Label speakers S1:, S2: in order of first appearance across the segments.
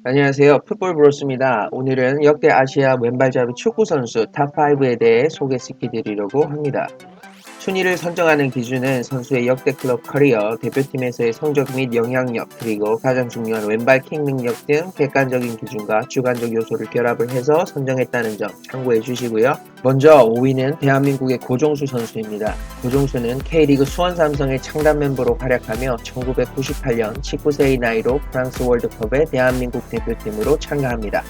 S1: 안녕하세요. 풋볼 브로스입니다. 오늘은 역대 아시아 왼발잡이 축구 선수 탑5에 대해 소개시켜드리려고 합니다. 순위를 선정하는 기준은 선수의 역대 클럽 커리어, 대표팀에서의 성적 및 영향력, 그리고 가장 중요한 왼발 킥 능력 등 객관적인 기준과 주관적 요소를 결합을 해서 선정했다는 점 참고해 주시고요. 먼저 5위는 대한민국의 고종수 선수입니다. 고종수는 K리그 수원 삼성의 창단 멤버로 활약하며 1998년 19세의 나이로 프랑스 월드컵에 대한민국 대표팀으로 참가합니다.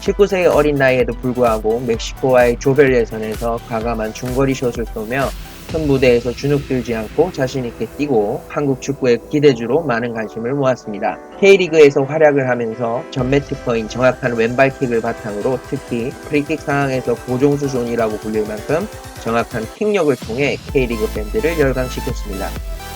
S1: 19세의 어린 나이에도 불구하고 멕시코와의 조별 예선에서 과감한 중거리 슛을 쏘며 큰 무대에서 주눅들지 않고 자신있게 뛰고 한국 축구의 기대주로 많은 관심을 모았습니다. K리그에서 활약을 하면서 전매 특허인 정확한 왼발킥을 바탕으로 특히 프리킥 상황에서 고종수 존이라고 불릴 만큼 정확한 킥력을 통해 K리그 팬들을 열광시켰습니다.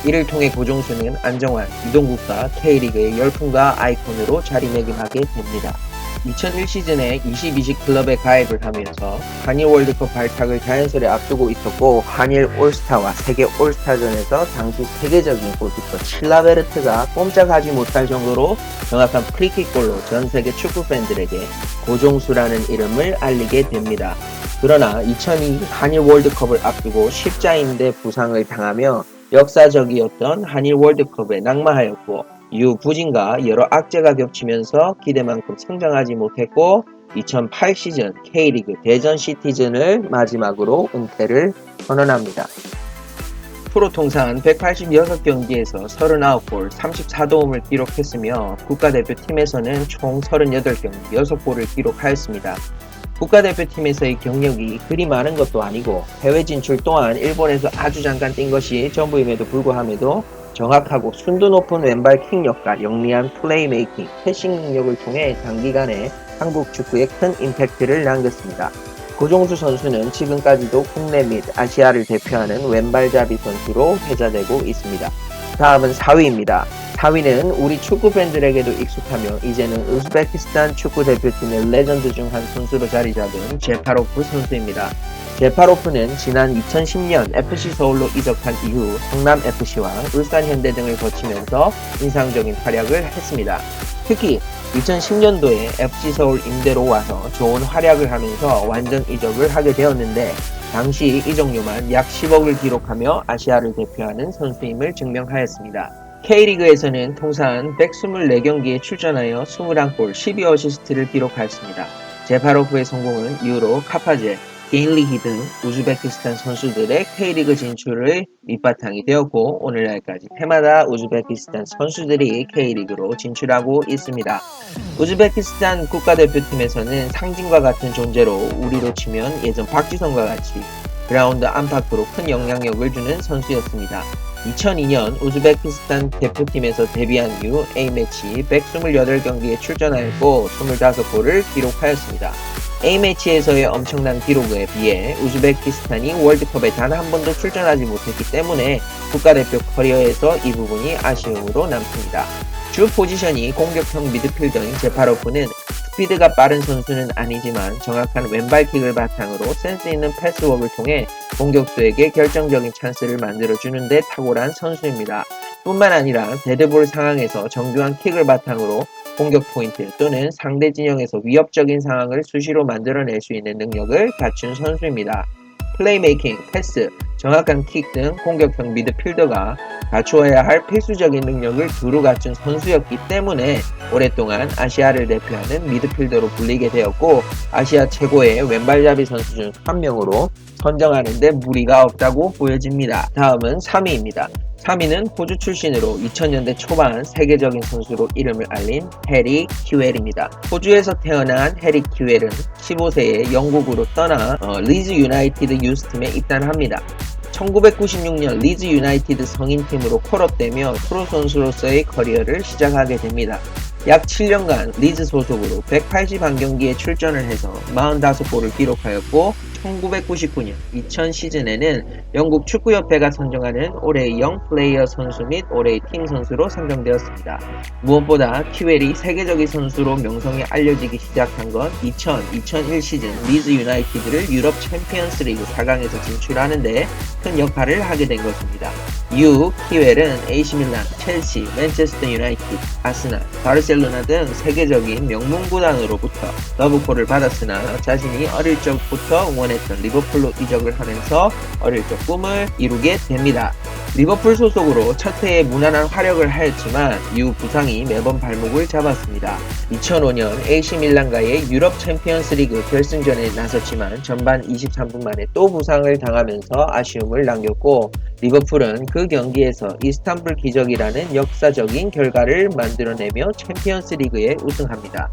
S1: 이를 통해 고종수는 안정환, 이동국과 K리그의 열풍과 아이콘으로 자리매김하게 됩니다. 2001 시즌에 22시 클럽에 가입을 하면서 한일 월드컵 발탁을 자연스레 앞두고 있었고 한일 올스타와 세계 올스타전에서 당시 세계적인 골키퍼 칠라베르트가 꼼짝하지 못할 정도로 정확한 프리킥골로 전 세계 축구 팬들에게 고종수라는 이름을 알리게 됩니다. 그러나 2002 한일 월드컵을 앞두고 십자인대 부상을 당하며 역사적이었던 한일 월드컵에 낙마하였고 이후 부진과 여러 악재가 겹치면서 기대만큼 성장하지 못했고 2008 시즌 K리그 대전 시티즌을 마지막으로 은퇴를 선언합니다. 프로 통산 186경기에서 39골 34도움을 기록했으며 국가대표팀에서는 총 38경기 6골을 기록하였습니다. 국가대표팀에서의 경력이 그리 많은 것도 아니고 해외 진출 또한 일본에서 아주 잠깐 뛴 것이 전부임에도 불구함에도 정확하고 순도 높은 왼발 킥력과 영리한 플레이메이킹, 패싱 능력을 통해 단기간에 한국 축구에 큰 임팩트를 남겼습니다. 고종수 선수는 지금까지도 국내 및 아시아를 대표하는 왼발잡이 선수로 회자되고 있습니다. 다음은 4위입니다. 4위는 우리 축구 팬들에게도 익숙하며 이제는 우즈베키스탄 축구 대표팀의 레전드 중 한 선수로 자리 잡은 제파로프 선수입니다. 제파로프는 지난 2010년 FC 서울로 이적한 이후 성남FC와 울산현대 등을 거치면서 인상적인 활약을 했습니다. 특히 2010년도에 FC 서울 임대로 와서 좋은 활약을 하면서 완전 이적을 하게 되었는데 당시 이적료만 약 10억을 기록하며 아시아를 대표하는 선수임을 증명하였습니다. K리그에서는 통산 124경기에 출전하여 21골 12어시스트를 기록하였습니다. 제파로프의 성공은 이후로 카파제, 게일리히 등 우즈베키스탄 선수들의 K리그 진출의 밑바탕이 되었고 오늘날까지 해마다 우즈베키스탄 선수들이 K리그로 진출하고 있습니다. 우즈베키스탄 국가대표팀에서는 상징과 같은 존재로 우리로 치면 예전 박지성과 같이 그라운드 안팎으로 큰 영향력을 주는 선수였습니다. 2002년 우즈베키스탄 대표팀에서 데뷔한 이후 A매치 128경기에 출전하였고 25골을 기록하였습니다. A매치에서의 엄청난 기록에 비해 우즈베키스탄이 월드컵에 단 한 번도 출전하지 못했기 때문에 국가대표 커리어에서 이 부분이 아쉬움으로 남습니다. 주 포지션이 공격형 미드필더인 제파로프는 스피드가 빠른 선수는 아니지만 정확한 왼발킥을 바탕으로 센스 있는 패스웍을 통해 공격수에게 결정적인 찬스를 만들어주는 데 탁월한 선수입니다. 뿐만 아니라 데드볼 상황에서 정교한 킥을 바탕으로 공격 포인트 또는 상대 진영에서 위협적인 상황을 수시로 만들어낼 수 있는 능력을 갖춘 선수입니다. 플레이메이킹, 패스, 정확한 킥 등 공격형 미드필더가 갖추어야 할 필수적인 능력을 두루 갖춘 선수였기 때문에 오랫동안 아시아를 대표하는 미드필더로 불리게 되었고 아시아 최고의 왼발잡이 선수 중 한 명으로 선정하는 데 무리가 없다고 보여집니다. 다음은 3위입니다. 3위는 호주 출신으로 2000년대 초반 세계적인 선수로 이름을 알린 해리 키웰입니다. 호주에서 태어난 해리 키웰은 15세에 영국으로 떠나 리즈 유나이티드 유스팀에 입단합니다. 1996년 리즈 유나이티드 성인팀으로 콜업되며 프로 선수로서의 커리어를 시작하게 됩니다. 약 7년간 리즈 소속으로 181경기에 출전을 해서 45골을 기록하였고 1999년 2000 시즌에는 영국 축구협회가 선정하는 올해의 영 플레이어 선수 및 올해의 팀 선수로 선정되었습니다. 무엇보다 키웰이 세계적인 선수로 명성이 알려지기 시작한 건 2000-2001 시즌 리즈 유나이티드를 유럽 챔피언스 리그 4강에서 진출하는 데 큰 역할을 하게 된 것입니다. U. 키웰은 AC밀란, 첼시, 맨체스터 유나이티드, 아스날, 바르셀로나 등 세계적인 명문 구단으로부터 러브콜을 받았으나 자신이 어릴 적부터 응원했던 리버풀로 이적을 하면서 어릴 적 꿈을 이루게 됩니다. 리버풀 소속으로 첫 해에 무난한 활약을 하였지만 이후 부상이 매번 발목을 잡았습니다. 2005년 AC밀란과의 유럽 챔피언스 리그 결승전에 나섰지만 전반 23분 만에 또 부상을 당하면서 아쉬움을 남겼고 리버풀은 그 경기에서 이스탄불 기적이라는 역사적인 결과를 만들어내며 챔피언스 리그에 우승합니다.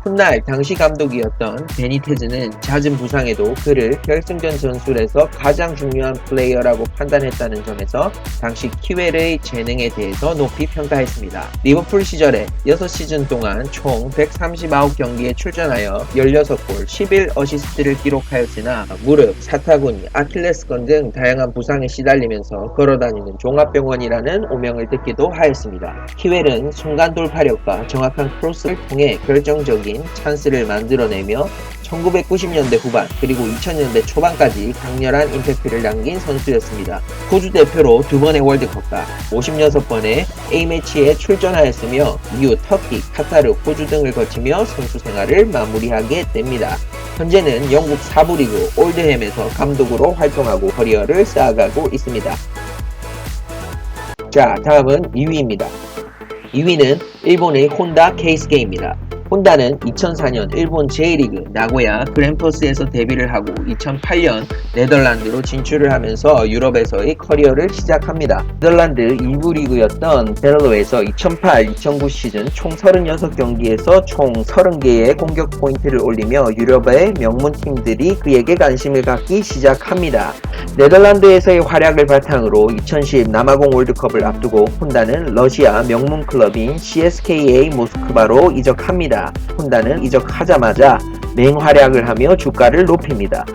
S1: 훗날 당시 감독이었던 베니테즈는 잦은 부상에도 그를 결승전 전술에서 가장 중요한 플레이어라고 판단했다는 점에서 당시 키웰의 재능에 대해서 높이 평가했습니다. 리버풀 시절에 6시즌 동안 총 139경기에 출전하여 16골, 11어시스트를 기록하였으나 무릎, 사타구니, 아킬레스건 등 다양한 부상에 시달리면서 걸어다니는 종합병원이라는 오명을 듣기도 하였습니다. 키웰은 순간 돌파력과 정확한 크로스를 통해 결정적인 찬스를 만들어내며 1990년대 후반 그리고 2000년대 초반까지 강렬한 임팩트를 남긴 선수였습니다. 호주 대표로 2번의 월드컵과 56번의 A매치에 출전하였으며 이후 터키, 카타르, 호주 등을 거치며 선수 생활을 마무리하게 됩니다. 현재는 영국 4부 리그 올드햄에서 감독으로 활동하고 커리어를 쌓아가고 있습니다. 자, 다음은 2위입니다. 2위는 일본의 혼다 케이스케입니다. 혼다는 2004년 일본 J리그 나고야 그랜퍼스에서 데뷔를 하고 2008년 네덜란드로 진출을 하면서 유럽에서의 커리어를 시작합니다. 네덜란드 2부 리그였던 벨로에서 2008-2009 시즌 총 36경기에서 총 30개의 공격 포인트를 올리며 유럽의 명문 팀들이 그에게 관심을 갖기 시작합니다. 네덜란드에서의 활약을 바탕으로 2010 남아공 월드컵을 앞두고 혼다는 러시아 명문 클럽인 CSKA 모스크바로 이적합니다. 혼다는 이적하자마자 맹활약을 하며 주가를 높입니다.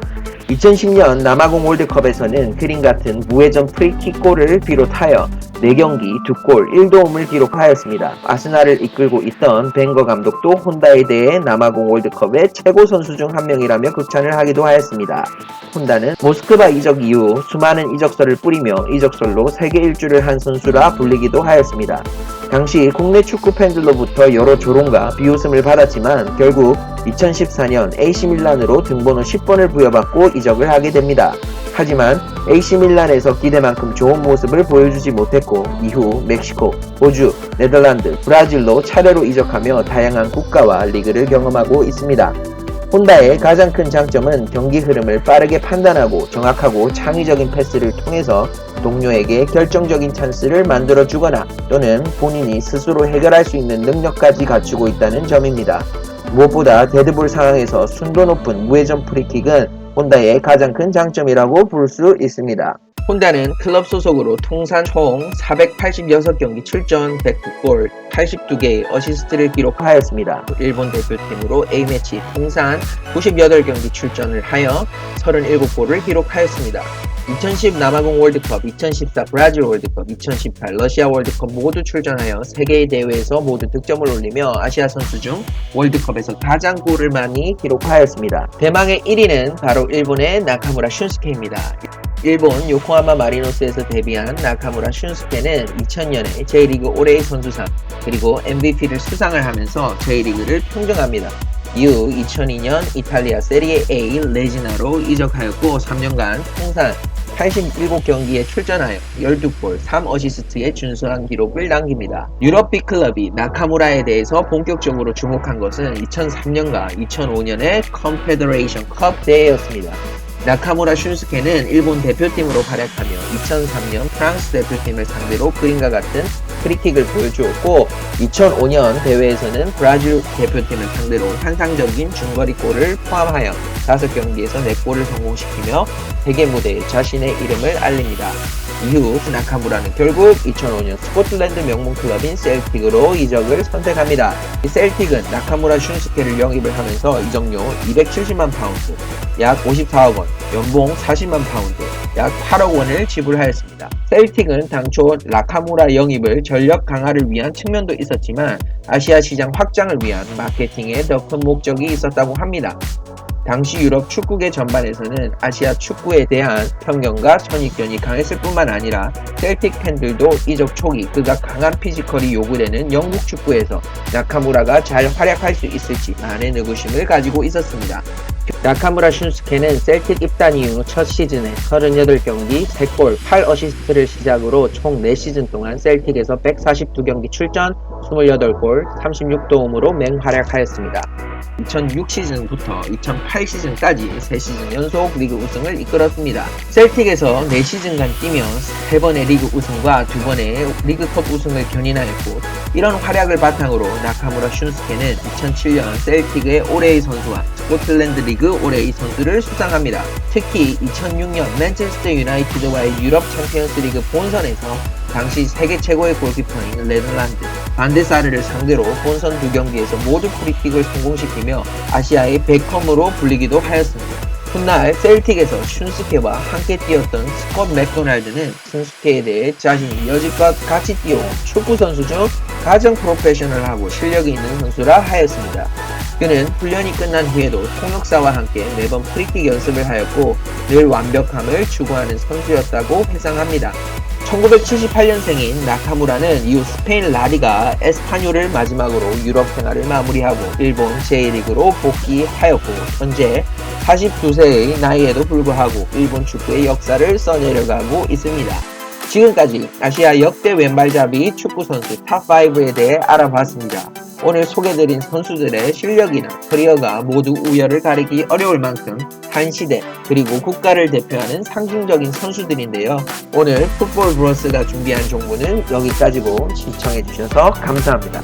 S1: 2010년 남아공 월드컵에서는 그림 같은 무회전 프리킥골을 비롯하여 4경기 2골 1도움을 기록하였습니다. 아스날을 이끌고 있던 벵거 감독도 혼다에 대해 남아공 월드컵의 최고 선수 중 한 명이라며 극찬을 하기도 하였습니다. 혼다는 모스크바 이적 이후 수많은 이적설을 뿌리며 이적설로 세계 일주를 한 선수라 불리기도 하였습니다. 당시 국내 축구 팬들로부터 여러 조롱과 비웃음을 받았지만 결국 2014년 AC밀란으로 등번호 10번을 부여받고 이적을 하게 됩니다. 하지만 AC밀란에서 기대만큼 좋은 모습을 보여주지 못했고 이후 멕시코, 호주, 네덜란드, 브라질로 차례로 이적하며 다양한 국가와 리그를 경험하고 있습니다. 혼다의 가장 큰 장점은 경기 흐름을 빠르게 판단하고 정확하고 창의적인 패스를 통해서 동료에게 결정적인 찬스를 만들어주거나 또는 본인이 스스로 해결할 수 있는 능력까지 갖추고 있다는 점입니다. 무엇보다 데드볼 상황에서 순도 높은 무회전 프리킥은 혼다의 가장 큰 장점이라고 볼 수 있습니다. 혼다는 클럽 소속으로 통산 총 486경기 출전 109골 82개의 어시스트를 기록하였습니다. 일본 대표팀으로 A매치 통산 98경기 출전을 하여 37골을 기록하였습니다. 2010 남아공 월드컵, 2014 브라질 월드컵, 2018 러시아 월드컵 모두 출전하여 3개의 대회에서 모두 득점을 올리며 아시아 선수 중 월드컵에서 가장 골을 많이 기록하였습니다. 대망의 1위는 바로 일본의 나카무라 슌스케입니다. 일본 요코하마 마리노스에서 데뷔한 나카무라 슌스케는 2000년에 J리그 올해의 선수상 그리고 MVP를 수상을 하면서 J리그를 평정합니다. 이후 2002년 이탈리아 세리에 A 레지나로 이적하였고 3년간 통산 87경기에 출전하여 12골 3어시스트의 준수한 기록을 남깁니다. 유럽 빅클럽이 나카무라에 대해서 본격적으로 주목한 것은 2003년과 2005년의 컨페더레이션 컵 대회였습니다. 나카무라 슌스케는 일본 대표팀으로 활약하며 2003년 프랑스 대표팀을 상대로 그림과 같은 프리킥을 보여주었고 2005년 대회에서는 브라질 대표팀을 상대로 환상적인 중거리골을 포함하여 5경기에서 4골을 성공시키며 세계 무대에 자신의 이름을 알립니다. 이후 나카무라는 결국 2005년 스코틀랜드 명문 클럽인 셀틱으로 이적을 선택합니다. 이 셀틱은 나카무라 슌스케를 영입을 하면서 이적료 270만 파운드, 약 54억 원, 연봉 40만 파운드, 약 8억 원을 지불하였습니다. 셀틱은 당초 나카무라 영입을 전력 강화를 위한 측면도 있었지만 아시아 시장 확장을 위한 마케팅에 더 큰 목적이 있었다고 합니다. 당시 유럽 축구계 전반에서는 아시아 축구에 대한 편견과 선입견이 강했을 뿐만 아니라 셀틱 팬들도 이적 초기 그가 강한 피지컬이 요구되는 영국 축구에서 나카무라가 잘 활약할 수 있을지 많은 의구심을 가지고 있었습니다. 나카무라 슌스케는 셀틱 입단 이후 첫 시즌에 38경기 3골 8어시스트를 시작으로 총 4시즌 동안 셀틱에서 142경기 출전 28골 36도움으로 맹활약하였습니다. 2006 시즌부터 2008 시즌까지 3시즌 연속 리그 우승을 이끌었습니다. 셀틱에서 4시즌간 뛰며 3번의 리그 우승과 2번의 리그컵 우승을 견인하였고, 이런 활약을 바탕으로 나카무라 슌스케는 2007년 셀틱의 올해의 선수와 스코틀랜드 리그 올해의 선수를 수상합니다. 특히 2006년 맨체스터 유나이티드와의 유럽 챔피언스 리그 본선에서 당시 세계 최고의 골키퍼인 네덜란드 반데사르를 상대로 본선 2경기에서 모두 프리킥을 성공시키며 아시아의 베컴으로 불리기도 하였습니다. 훗날 셀틱에서 슌스케와 함께 뛰었던 스콧 맥도날드는 슌스케에 대해 자신이 여지껏 같이 뛰어온 축구 선수 중 가장 프로페셔널하고 실력이 있는 선수라 하였습니다. 그는 훈련이 끝난 후에도 통역사와 함께 매번 프리킥 연습을 하였고 늘 완벽함을 추구하는 선수였다고 회상합니다. 1978년생인 나카무라는 이후 스페인 라리가 에스파뇰을 마지막으로 유럽 생활을 마무리하고 일본 J리그로 복귀하였고, 현재 42세의 나이에도 불구하고 일본 축구의 역사를 써내려가고 있습니다. 지금까지 아시아 역대 왼발잡이 축구선수 탑5에 대해 알아봤습니다. 오늘 소개드린 선수들의 실력이나 커리어가 모두 우열을 가리기 어려울 만큼 한 시대 그리고 국가를 대표하는 상징적인 선수들인데요. 오늘 풋볼 브로스가 준비한 정보는 여기까지고 시청해주셔서 감사합니다.